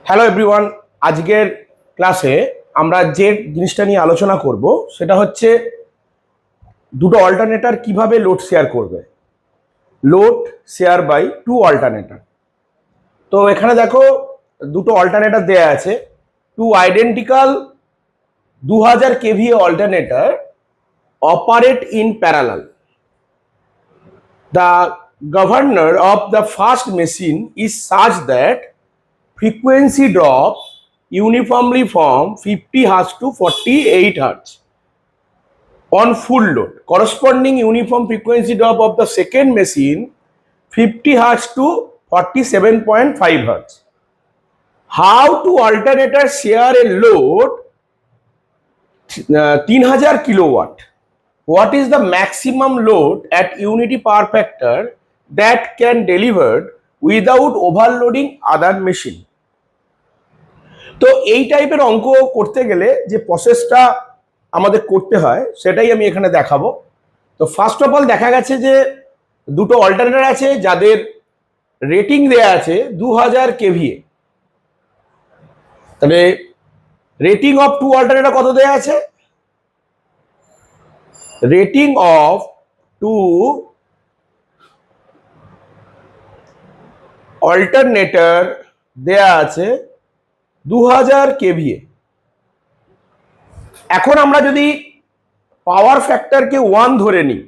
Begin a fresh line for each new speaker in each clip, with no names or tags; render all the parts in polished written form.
Hello everyone, আজকের ক্লাসে আমরা যে জিনিসটা নিয়ে আলোচনা করব সেটা হচ্ছে দুটো অল্টারনেটর কিভাবে লোড শেয়ার করবে। Load share by two alternator. তো এখানে দেখো দুটো অল্টারনেটর দেয়া আছে, two identical 2000 KVA alternator operate in parallel. The governor of the first machine is such that frequency drop uniformly from 50 Hz to 48 Hz on full load. Corresponding uniform frequency drop of the second machine 50 Hz to 47.5 Hz. How to alternators share a load 3000 kilowatt? What is the maximum load at unity power factor that can delivered without overloading other machine? তো এই টাইপের অঙ্ক করতে গেলে যে প্রসেসটা আমাদের করতে হয় সেটাই আমি এখানে দেখাবো। তো ফার্স্ট অফ অল দেখা গেছে যে দুটো অল্টারনেটর আছে যাদের রেটিং দেয়া আছে 2000 কেভিএ। তাহলে রেটিং অফ টু অল্টারনেটর কত দেয়া আছে? রেটিং অফ টু অল্টারনেটর দেয়া আছে 2000 কেভিএ। এখন আমরা যদি পাওয়ার ফ্যাক্টরকে 1 ধরে নিই,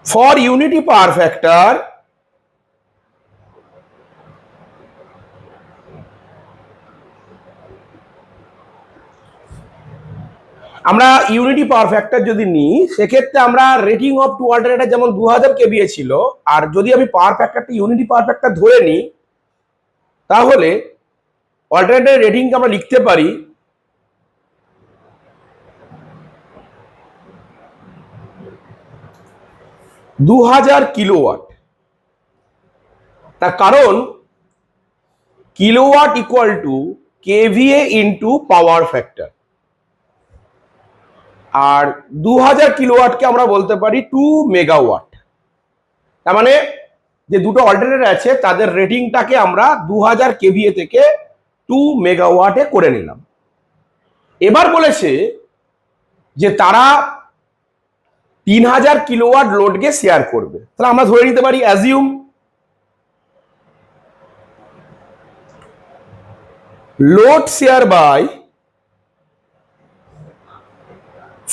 ফর ইউনিটি পাওয়ার ফ্যাক্টর আমরা ইউনিটি পাওয়ার ফ্যাক্টর যদি নিই সেক্ষেত্রে আমরা রেটিং অফ টু অল্টারনেটর যেমন 2000 কেভিএ ছিল, আর যদি আমি পাওয়ার ফ্যাক্টরটা ইউনিটি পাওয়ার ফ্যাক্টর ধরে নিই তাহলে অল্টারনেটরের রেটিংকে আমরা লিখতে পারি 2000 কিলোওয়াট। তার কারণ kilowatt equal to KVA into power factor, আর 2000 কিলোওয়াটকে আমরা বলতে পারি 2 মেগাওয়াট। তার মানে যে দুটো অল্টারনেটর আছে তাদের রেটিংটাকে আমরা 2000 কেভিএ থেকে 2 মেগাওয়াটে করে নিলাম। এবার বলেছে যে তারা 3000 কিলোওয়াট লোডকে শেয়ার করবে। তাহলে আমরা ধরে নিতে পারি, assume load share by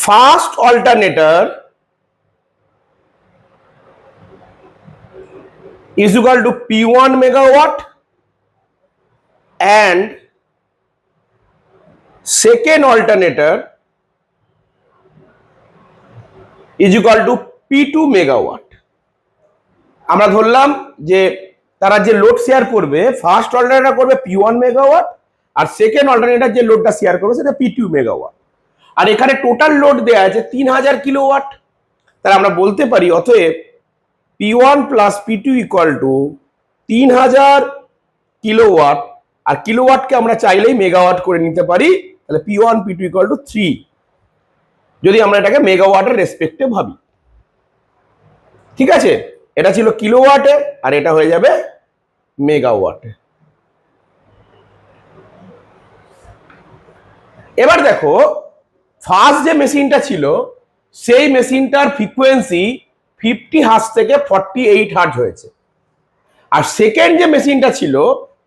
first alternator is equal to P1 megawatt and second alternator is equal to P2 megawatt। আমরা ধরলাম যে তারা যে লোড শেয়ার করবে, ফার্স্ট অল্টারনেটর করবে P1 মেগাওয়াট আর সেকেন্ড অল্টারনেটর যে লোডটা শেয়ার করবে সেটা P2 মেগাওয়াট। আর এখানে টোটাল লোড দেয়া আছে 3000 কিলোওয়াট। তাহলে আমরা বলতে পারি অতএব P1 plus P2 equal to 3000 kilowatt, আর কিলোওয়াটকে আমরা চাইলেই মেগাওয়াট করে নিতে পারি। তাহলে P1 P2 ইকুয়াল টু 3, যদি আমরা এটাকে মেগাওয়াটের রেসপেক্টে ভাবি। ঠিক আছে, এটা ছিল কিলোওয়াটে আর এটা হয়ে যাবে মেগাওয়াটে। এবার দেখো ফার্স্ট যে মেশিনটা ছিল সেই মেশিনটার ফ্রিকোয়েন্সি 50 হার্জ থেকে 48 হার্জ হয়েছে, আর সেকেন্ড যে মেশিনটা ছিল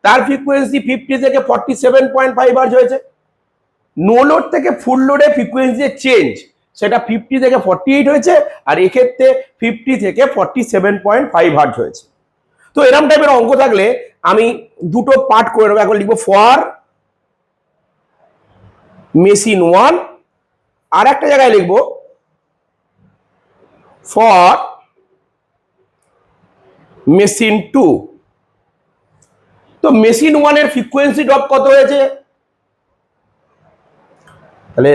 তার ফ্রিকোয়েন্সি 50 থেকে 47.5 হার্জ হয়েছে। নো লোড থেকে ফুল লোডে ফ্রিকোয়েন্সি চেঞ্জ সেটা 50 থেকে 48 হয়েছে, আর এক্ষেত্রে 50 থেকে 47.5 হার্জ হয়েছে। তো এরকম টাইপের অঙ্ক থাকলে আমি দুটো পার্ট করে নেবো। এখন লিখবো ফর মেশিন 1, আর একটা জায়গায় লিখবো ফর মেশিন 2। তো মেশিন 1 এর ফ্রিকোয়েন্সি ড্রপ কত হয়েছে? তাহলে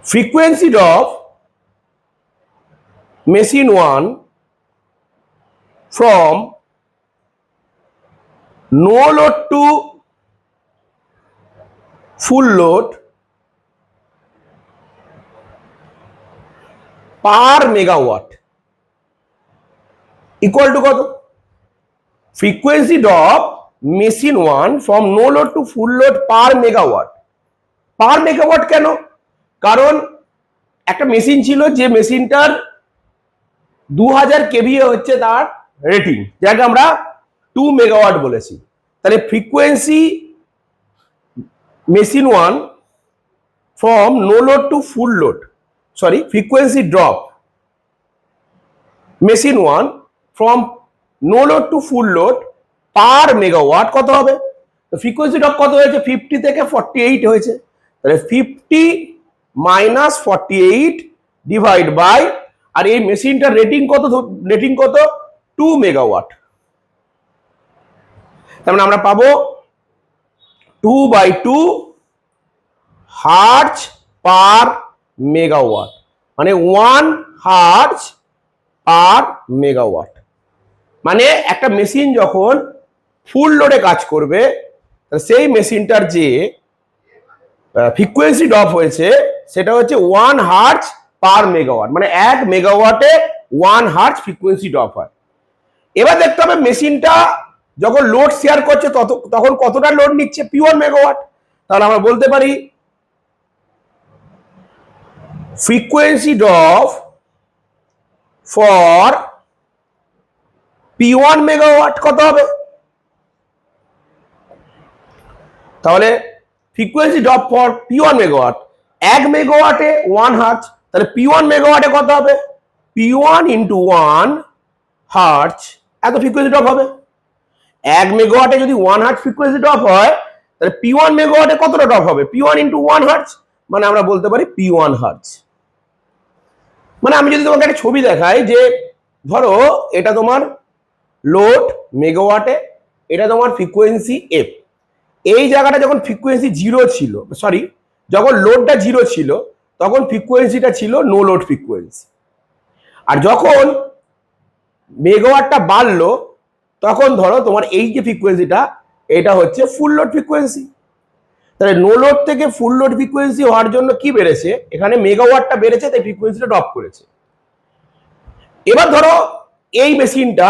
frequency drop machine 1 from no load to full load per megawatt equal to কত? Frequency drop machine 1 from no load to full load per megawatt. Per megawatt কেন? কারণ একটা machine ছিল যে মেশিনটার 2000 কেভিএ হচ্ছে তার রেটিং, যাকে আমরা 2 মেগাওয়াট বলেছি। তাহলে frequency machine 1 from no load to full load, sorry, frequency drop machine 1 from no load to full load per megawatt কত হবে? তো ফ্রিকোয়েন্সি ড্রপ কত হয়েছে? 50 থেকে 48 হয়েছে। তাহলে 50 মাইনাস 48 ডিভাইড বাই, আর এই মেশিনটার রেটিং কত? রেটিং কত? 2 মেগাওয়াট। তার মানে আমরা পাবো 2/2 হার্জ পার মেগাওয়াট, মানে 1 হার্জ পার মেগাওয়াট। মানে একটা মেশিন যখন ফুল লোডে কাজ করবে সেই মেশিনটার যে ফ্রিকোয়েন্সি ড্রপ হয়েছে সেটা হচ্ছে 1 হার্জ পার মেগাওয়াট, মানে 1 মেগাওয়াটে 1 হার্জ ফ্রিকোয়েন্সি ড্রপ হয়। এবার দেখতে হবে মেশিনটা যখন লোড শেয়ার করছে তখন কতটা লোড নিচ্ছে? P1 megawatt. তাহলে আমরা বলতে পারি frequency drop for P1 megawatt কত হবে? তাহলে frequency drop for P1 megawatt, 1 মেগাওয়াটে 1 hertz, তাহলে P1 মেগাওয়াটে কত হবে? P1 ইন্টু 1 হার্জ, এত ফ্রিকোয়েন্সি ড্রপ হবে। 1 মেগাওয়াটে যদি 1 হার্জ ফ্রিকোয়েন্সি ড্রপ হয় তাহলে P1 মেগাওয়াটে কতটা ড্রপ হবে? P1 ইন্টু 1 হার্জ, মানে আমরা বলতে পারি P1 হার্জ। মানে আমি যদি তোমাকে একটা ছবি দেখাই যে ধরো এটা তোমার লোড মেগাওয়াটে, এটা তোমার ফ্রিকোয়েন্সি এফ। এই জায়গাটা যখন ফ্রিকোয়েন্সি 0 ছিল, সরি, যখন লোডটা 0 ছিল তখন ফ্রিকোয়েন্সিটা ছিল নো লোড ফ্রিকোয়েন্সি। আর যখন মেগাওয়াটটা বাড়লো তখন ধরো তোমার এই যে ফ্রিকোয়েন্সিটা এটা হচ্ছে ফুল লোড ফ্রিকোয়েন্সি। তাহলে নো লোড থেকে ফুল লোড ফ্রিকোয়েন্সি হওয়ার জন্য কি বেড়েছে? এখানে মেগাওয়াটটা বেড়েছে, তাই ফ্রিকোয়েন্সিটা ড্রপ করেছে। এবার ধরো এই মেশিনটা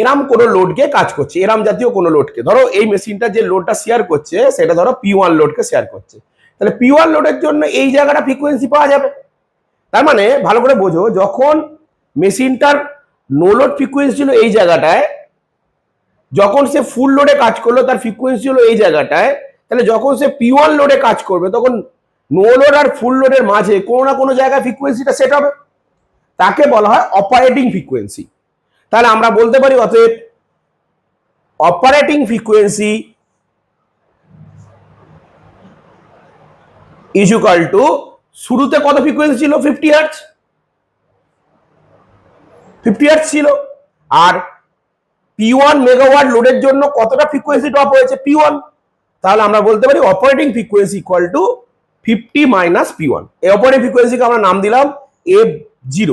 এরাম কোনো লোডকে কাজ করছে, এরাম জাতীয় কোনো লোডকে, ধরো এই মেশিনটা যে লোডটা শেয়ার করছে সেটা ধরো P1 লোডকে শেয়ার করছে। তাহলে P1 লোডের জন্য এই জায়গাটা ফ্রিকোয়েন্সি পাওয়া যাবে। তার মানে ভালো করে বোঝো, যখন মেশিনটার নো লোড ফ্রিকোয়েন্সি ছিল এই জায়গাটায়, যখন সে ফুল লোডে কাজ করলো তার ফ্রিকোয়েন্সি হলো এই জায়গাটায়, তাহলে যখন সে P1 লোডে কাজ করবে তখন নো লোড আর ফুল লোডের মাঝে কোনো না কোনো জায়গায় ফ্রিকোয়েন্সিটা সেট হবে, তাকে বলা হয় অপারেটিং ফ্রিকোয়েন্সি। তাহলে আমরা বলতে পারি অতএব operating frequency is equal to, শুরুতে কত ফ্রিকোয়েন্সি ছিল? 50 হার্টজ, 50 হার্টজ ছিল। আর P1 মেগাওয়াট লোডের জন্য কতটা ফ্রিকোয়েন্সি ড্রপ হয়েছে? P1। তাহলে আমরা বলতে পারি operating frequency equal to 50 minus P1। এই অপারেটিং ফ্রিকোয়েন্সিকে আমরা নাম দিলাম F0।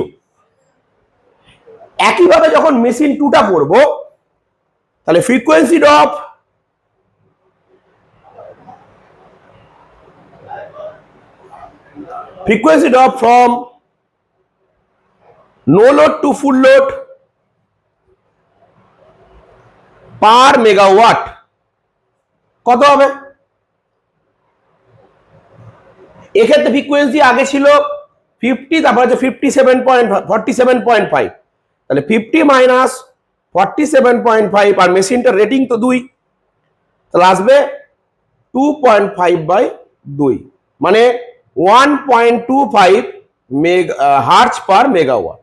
একইভাবে যখন মেশিন 2টা করব তাহলে frequency drop from no load to full load per megawatt কত হবে? এক্ষেত্রে ফ্রিকোয়েন্সি আগে ছিল 50, তারপর হচ্ছে 47.5, তাহলে 50 মাইনাস 47.5, আর মেশিনটার রেটিং তো 2, তাহলে আসবে 2.5/2, মানে 1.25 হার্জ পার মেগাওয়াট।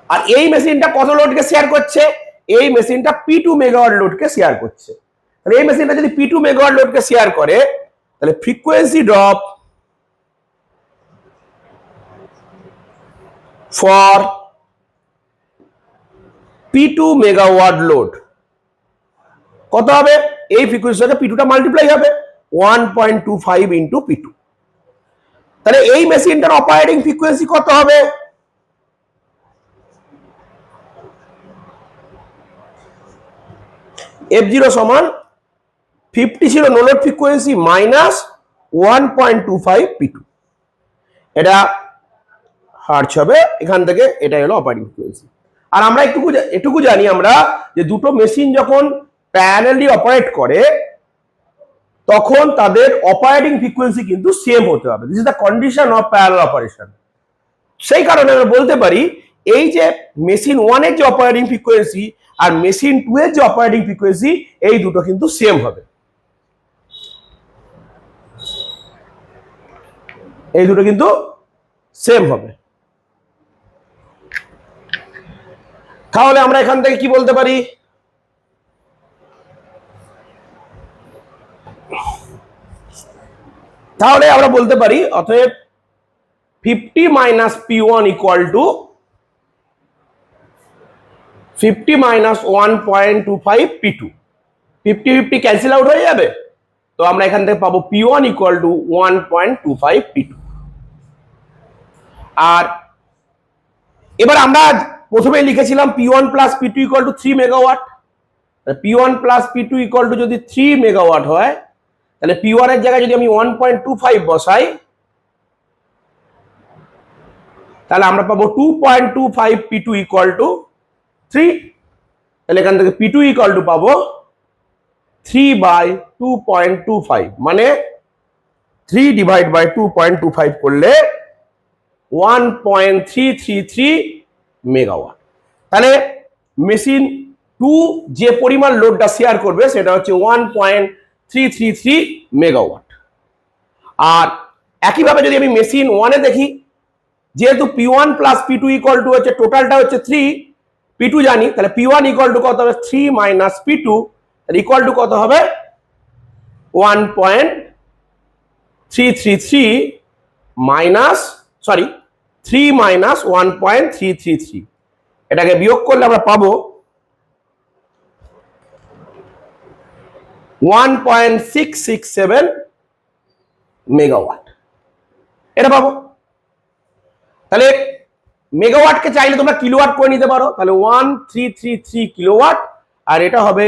আর এই মেশিনটা কত লোডকে শেয়ার করছে? এই মেশিনটা P2 মেগাওয়াট লোডকে শেয়ার করছে। তাহলে এই মেশিনটা যদি P2 মেগাওয়াট লোডকে শেয়ার করে তাহলে frequency drop for P2 megawatt load কত হবে? এই ফ্রিকোয়েন্সির সাথে P2টা মাল্টিপ্লাই হবে, 1.25 ইন্টু P2। তাহলে এই মেশিনটার অপারেটিং ফ্রিকোয়েন্সি কত হবে? F0 সমান 50 ছিল no load frequency minus 1.25 P2, এটা হার্জ হবে, এখান থেকে এটা হলো অপারেটিং ফ্রিকোয়েন্সি। আর আমরা এটুকু জানি আমরা যে দুটো মেশিন যখন প্যারালালি অপারেট করে তখন তাদের অপারেটিং ফ্রিকোয়েন্সি কিন্তু সেম হতে হবে। This is the condition of parallel operation. সেই কারণে আমরা বলতে পারি এই যে মেশিন 1 এর যে অপারেটিং ফ্রিকোয়েন্সি আর মেশিন 2 এর যে অপারেটিং ফ্রিকোয়েন্সি এই দুটো কিন্তু সেম হবে। এই দুটো কিন্তু সেম হবে। তাহলে আমরা এখান থেকে কি বলতে পারি? তাহলে আমরা বলতে পারি অতএব 50 minus P1 equal to 50 minus 1.25 P2। 50 cancel out হয়ে যাবে, তো আমরা এখান থেকে পাবো P1 ইকুয়াল টু 1.25 P2। আর এবার আমরা প্রথমে লিখেছিলাম P1 plus P2 equal two 3 megawatt. P1 plus P2 equal two যদি 3 মেগাওয়াট হয় তাহলে P1 এর জায়গায় যদি আমি 1.25 বসাই তাহলে আমরা পাবো 2.25 P2 ইকুয়াল টু 3। তাহলে এখান থেকে P2 ইকুয়াল টু পাবো 3/2.25, মানে 3 ডিভাইড বাই 2.25 করলে 1.333 মেগাওয়াট। তাহলে মেশিন 2 যে পরিমাণ লোডটা শেয়ার করবে সেটা হচ্ছে 1.333 মেগাওয়াট। আর একইভাবে যদি আমি মেশিন 1 এ দেখি, যেহেতু P1 plus P2 equal two হচ্ছে টোটালটা হচ্ছে 3, P2 জানি, তাহলে P1 ইকুয়াল টু কত হবে? 3 মাইনাস P2 ইকুয়াল টু কত হবে? 1.333 মাইনাস 3 মাইনাস 1.333। এটাকে বিয়োগ করলে আমরা পাবো 1.667 মেগাওয়াট। এটা পাবো। তাহলে মেগাওয়াটকে চাইলে তোমরা কিলোওয়াট করে নিতে পারো, তাহলে 1333 কিলোওয়াট, আর এটা হবে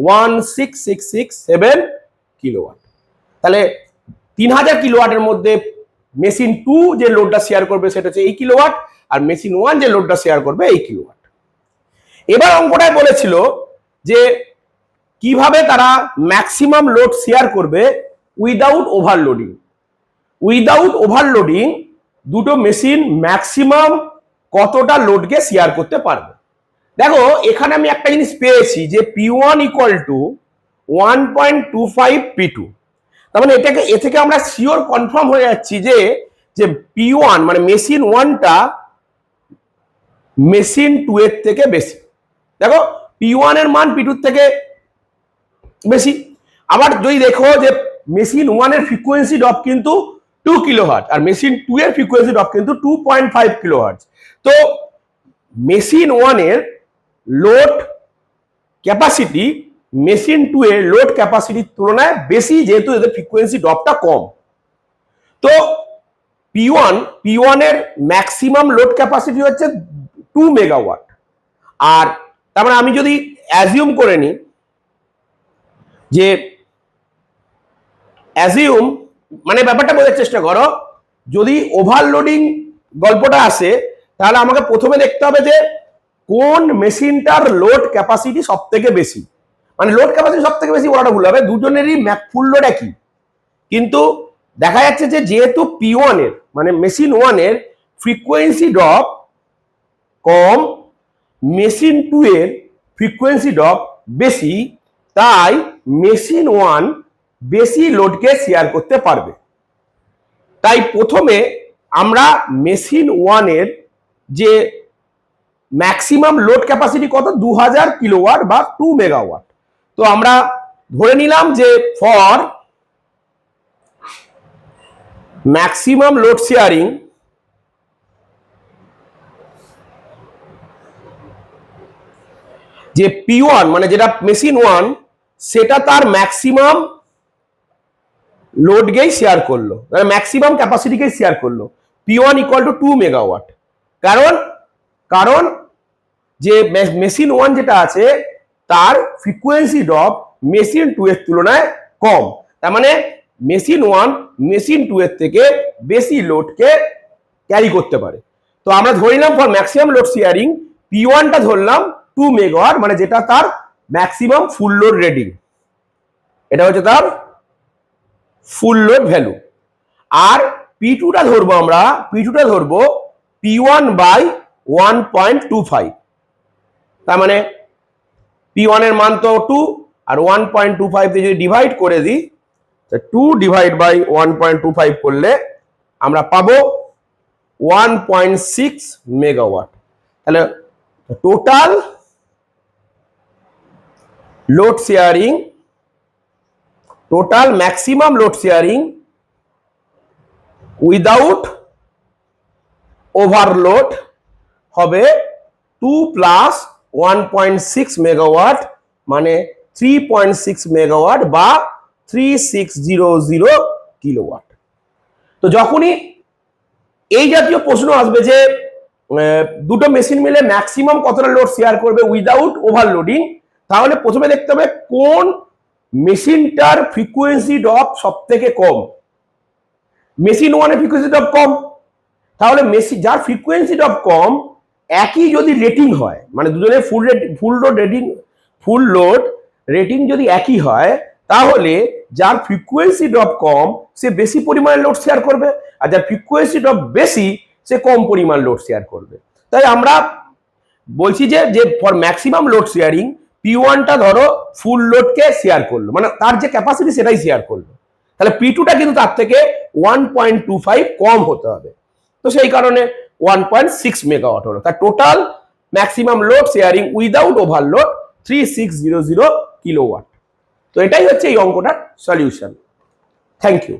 16667 কিলোওয়াট। তাহলে 3000 কিলোওয়াটের মধ্যে মেশিন 2 যে লোডটা শেয়ার করবে সেটা হচ্ছে এই কিলোওয়াট, আর মেশিন 1 যে লোডটা শেয়ার করবে এই কিলোওয়াট। এবার অঙ্কটায় বলেছিল যে কিভাবে তারা ম্যাক্সিমাম লোড শেয়ার করবে উইদাউট ওভারলোডিং। উইদাউট ওভারলোডিং দুটো মেশিন ম্যাক্সিমাম কতটা লোডকে শেয়ার করতে পারবে। দেখো এখানে আমি একটা জিনিস পেয়েছি যে P1 ইকুয়াল টু 1.25 P2। তার মানে এ থেকে আমরা শিওর কনফার্ম হয়ে যাচ্ছি যে P1 মানে মেশিন 1টা মেশিন 2 এর থেকে বেশি। দেখো P1 এর মান P2 থেকে বেশি। আবার যদি দেখো যে মেশিন 1 এর ফ্রিকোয়েন্সি ড্রপ কিন্তু 2 কিলোহার্টজ আর মেশিন 2 এর ফ্রিকোয়েন্সি ড্রপ কিন্তু 2.5 কিলোহার্টজ। তো মেশিন 1 এর লোড ক্যাপাসিটি মেশিন 2 এর লোড ক্যাপাসিটির তুলনায় বেশি, যেহেতু এদের ফ্রিকোয়েন্সি ড্রপটা কম। তো P1 এর ম্যাক্সিমাম লোড ক্যাপাসিটি হচ্ছে 2 মেগাওয়াট। আর তার মানে আমি যদি অ্যাজিউম করে নিই যে মানে ব্যাপারটা বোঝার চেষ্টা করো, যদি ওভারলোডিং গল্পটা আসে তাহলে আমাকে প্রথমে দেখতে হবে যে কোন মেশিনটার লোড ক্যাপাসিটি সব থেকে বেশি। মানে লোড ক্যাপাসিটি সব থেকে বেশি বলাটা ভুল হবে, দুজনেরই ফুল লোড একই, কিন্তু দেখা যাচ্ছে যে যেহেতু P1 এর মানে মেশিন 1 এর ফ্রিকোয়েন্সি ড্রপ কম, মেশিন 2 এর ফ্রিকোয়েন্সি ড্রপ বেশি, তাই মেশিন 1 বেশি লোডকে শেয়ার করতে পারবে। তাই প্রথমে আমরা মেশিন 1 এর যে ম্যাক্সিমাম লোড ক্যাপাসিটি কত 2000 কিলোওয়াট বা 2 মেগাওয়াট। তো আমরা ধরে নিলাম যে ফর ম্যাক্সিমাম লোড শেয়ারিং যে P1 মানে যেটা মেশিন 1 সেটা তার ম্যাক্সিমাম লোডকেই শেয়ার করলো, মানে ম্যাক্সিমাম ক্যাপাসিটিকেই শেয়ার করলো, P1 ইকুয়াল টু 2 মেগাওয়াট। কারণ যে মেশিন 1 যেটা আছে তার ফ্রিকোয়েন্সি ড্রপ মেশিন 2 এর তুলনায় কম, তার মানে মেশিন 1 মেশিন 2 এর থেকে বেশি লোডকে ক্যারি করতে পারে। তো আমরা ধরে নিলাম ফর ম্যাক্সিমাম লোড শেয়ারিং P1টা ধরলাম 2 মেগাওয়াট, মানে যেটা তার ম্যাক্সিমাম ফুল লোড রেটিং, এটা হচ্ছে তার ফুল লোড ভ্যালু। আর P2টা ধরবো আমরা, P2টা ধরবো P1 বাই 1.25, তার মানে P1 এর মান তো 2 আর 1.25 দিয়ে যদি ডিভাইড করে দিই, 2 ডিভাইড বাই 1.25 করলে আমরা পাবো 1.6 মেগাওয়াট। তাহলে total load sharing, total maximum load sharing without overload হবে 2 প্লাস 1.6 মেগাওয়াট, মানে 3.6 মেগাওয়াট বা 3600 কিলোওয়াট। তো যখনই এই জাতীয় প্রশ্ন আসবে যে দুটো মেশিন মিলে ম্যাক্সিমাম কতটা লোড শেয়ার করবে উইদাউট ওভারলোডিং, তাহলে প্রথমে দেখতে হবে কোন মেশিনটার ফ্রিকোয়েন্সি ড্রপ সব থেকে কম। মেশিন ওয়ানের ফ্রিকোয়েন্সি ড্রপ কম, তাহলে মেশিন যার ফ্রিকোয়েন্সি ড্রপ কম, একই যদি রেটিং হয়, মানে দুজনের ফুল লোড রেটিং যদি একই হয়, তাহলে যার ফ্রিকোয়েন্সি ড্রপ কম সে বেশি পরিমাণে লোড শেয়ার করবে, আর যার ফ্রিকোয়েন্সি ড্রপ বেশি সে কম পরিমাণ লোড শেয়ার করবে। তাই আমরা বলছি যে ফর ম্যাক্সিমাম লোড শেয়ারিং P1টা ধরো ফুল লোডকে শেয়ার করলো, মানে তার যে ক্যাপাসিটি সেটাই শেয়ার করলো, তাহলে P2টা কিন্তু তার থেকে 1.25 কম হতে হবে। তো সেই কারণে 1.6 মেগাওয়াট হলো তার total maximum load sharing without overload 3600 kilowatt. তো এটাই হচ্ছে এই অঙ্কটার সলিউশন। Thank you.